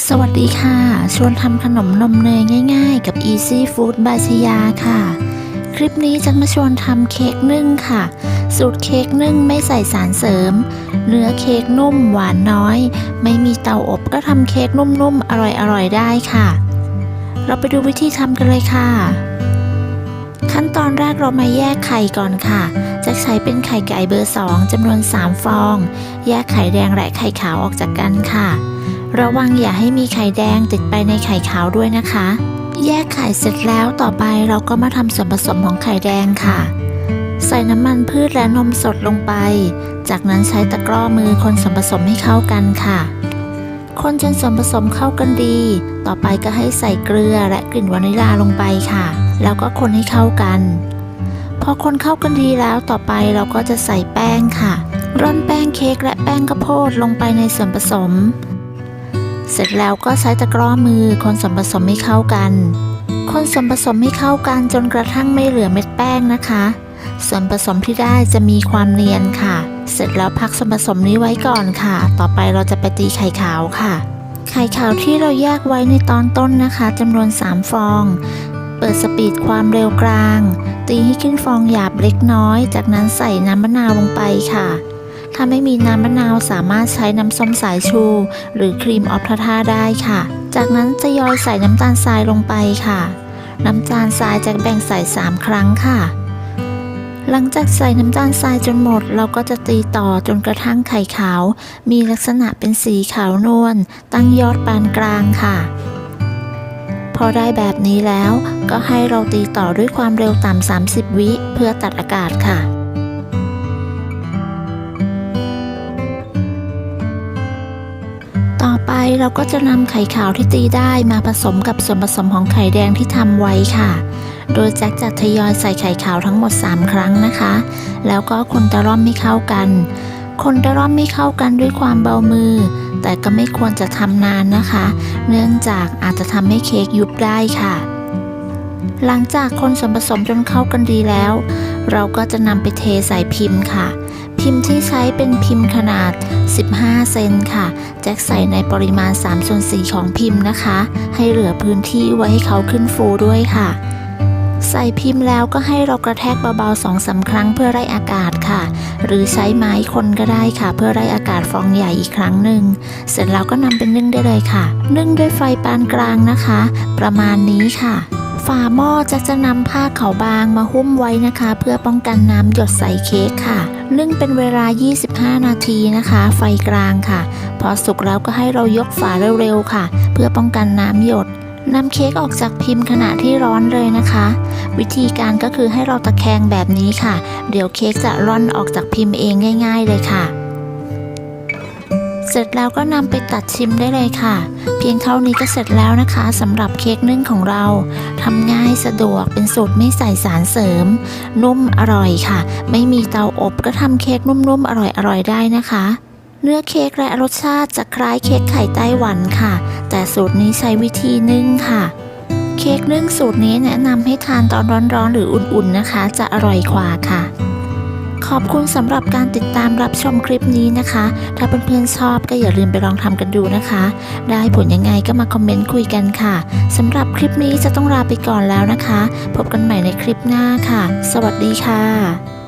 สวัสดีค่ะชวนทำขนมนมเนยง่ายๆกับ Easy Food บายชยาค่ะคลิปนี้จะมาชวนทำเค้กนึ่งค่ะสูตรเค้กนึ่งไม่ใส่สารเสริมเนื้อเค้กนุ่มหวานน้อยไม่มีเตาอบก็ทำเค้กนุ่มๆอร่อยๆได้ค่ะเราไปดูวิธีทำกันเลยค่ะขั้นตอนแรกเรามาแยกไข่ก่อนค่ะจะใช้เป็นไข่ไก่เบอร์2จำนวน3ฟองแยกไข่แดงและไข่ขาวออกจากกันค่ะระวังอย่าให้มีไข่แดงติดไปในไข่ขาวด้วยนะคะแยกไข่เสร็จแล้วต่อไปเราก็มาทำส่วนผสมของไข่แดงค่ะใส่น้ำมันพืชและนมสดลงไปจากนั้นใช้ตะกร้อมือคนส่วนผสมให้เข้ากันค่ะคนจนส่วนผสมเข้ากันดีต่อไปก็ให้ใส่เกลือและกลิ่นวานิลลาลงไปค่ะแล้วก็คนให้เข้ากันพอคนเข้ากันดีแล้วต่อไปเราก็จะใส่แป้งค่ะร่อนแป้งเค้กและแป้งข้าวโพดลงไปในส่วนผสมเสร็จแล้วก็ใช้ตะกร้อมือคนส่วนผสมให้เข้ากันคนส่วนผสมให้เข้ากันจนกระทั่งไม่เหลือเม็ดแป้งนะคะส่วนผสมที่ได้จะมีความเนียนค่ะเสร็จแล้วพักส่วนผสมนี้ไว้ก่อนค่ะต่อไปเราจะไปตีไข่ขาวค่ะไข่ขาวที่เราแยกไว้ในตอนต้นนะคะจำนวน3ฟองเปิดสปีดความเร็วกลางตีให้ขึ้นฟองหยาบเล็กน้อยจากนั้นใส่น้ำมะนาวลงไปค่ะถ้าไม่มีน้ำมะนาวสามารถใช้น้ำส้มสายชูหรือครีมออฟทาท่าได้ค่ะจากนั้นจะยอยใส่น้ำตาลทรายลงไปค่ะน้ำตาลทรายจะแบ่งใส่3ครั้งค่ะหลังจากใส่น้ำตาลทรายจนหมดเราก็จะตีต่อจนกระทั่งไข่ขาวมีลักษณะเป็นสีขาวนวลตั้งยอดปานกลางค่ะพอได้แบบนี้แล้วก็ให้เราตีต่อด้วยความเร็วต่ำ30วิเพื่อตัดอากาศค่ะต่อไปเราก็จะนำไข่ขาวที่ตีได้มาผสมกับส่วนผสมของไข่แดงที่ทำไว้ค่ะโดยแจ็คจะทยอยใส่ไข่ขาวทั้งหมด3ครั้งนะคะแล้วก็คนตะล่อมไม่เข้ากันคนตะล่อมไม่เข้ากันด้วยความเบามือแต่ก็ไม่ควรจะทำนานนะคะเนื่องจากอาจจะทำให้เค้กยุบได้ค่ะหลังจากคนส่วนผสมจนเข้ากันดีแล้วเราก็จะนำไปเทใส่พิมพ์ค่ะพิมพ์ที่ใช้เป็นพิมพ์ขนาด15เซนค่ะแจ็คใส่ในปริมาณ3/4ของพิมพ์นะคะให้เหลือพื้นที่ไว้ให้เขาขึ้นฟูด้วยค่ะใส่พิมพ์แล้วก็ให้เรากระแทกเบาๆ 2-3 ครั้งเพื่อไล่อากาศค่ะหรือใช้ไม้คนก็ได้ค่ะเพื่อไล่อากาศฟองใหญ่อีกครั้งหนึ่งเสร็จแล้วก็นำไปนึ่งได้เลยค่ะนึ่งด้วยไฟปานกลางนะคะประมาณนี้ค่ะฝาหม้อจะนำผ้าขาวบางมาหุ้มไว้นะคะเพื่อป้องกันน้ำหยดใส่เค้กค่ะนึ่งเป็นเวลา25นาทีนะคะไฟกลางค่ะพอสุกแล้วก็ให้เรายกฝาเร็วๆค่ะเพื่อป้องกันน้ำหยดนำเค้กออกจากพิมพ์ขณะที่ร้อนเลยนะคะวิธีการก็คือให้เราตะแคงแบบนี้ค่ะเดี๋ยวเค้กจะร่อนออกจากพิมพ์เองง่ายๆเลยค่ะเสร็จแล้วก็นำไปตัดชิมได้เลยค่ะเพียงเท่านี้ก็เสร็จแล้วนะคะสำหรับเค้กนึ่งของเราทำง่ายสะดวกเป็นสูตรไม่ใส่สารเสริมนุ่มอร่อยค่ะไม่มีเตาอบก็ทำเค้กนุ่มๆอร่อยๆได้นะคะเนื้อเค้กและรสชาติจะคล้ายเค้กไข่ไต้หวันค่ะแต่สูตรนี้ใช้วิธีนึ่งค่ะเค้กนึ่งสูตรนี้แนะนำให้ทานตอนร้อนๆหรืออุ่นๆนะคะจะอร่อยกว่าค่ะขอบคุณสำหรับการติดตามรับชมคลิปนี้นะคะถ้าเพื่อนๆชอบก็อย่าลืมไปลองทำกันดูนะคะได้ผลยังไงก็มาคอมเมนต์คุยกันค่ะสำหรับคลิปนี้จะต้องลาไปก่อนแล้วนะคะพบกันใหม่ในคลิปหน้าค่ะสวัสดีค่ะ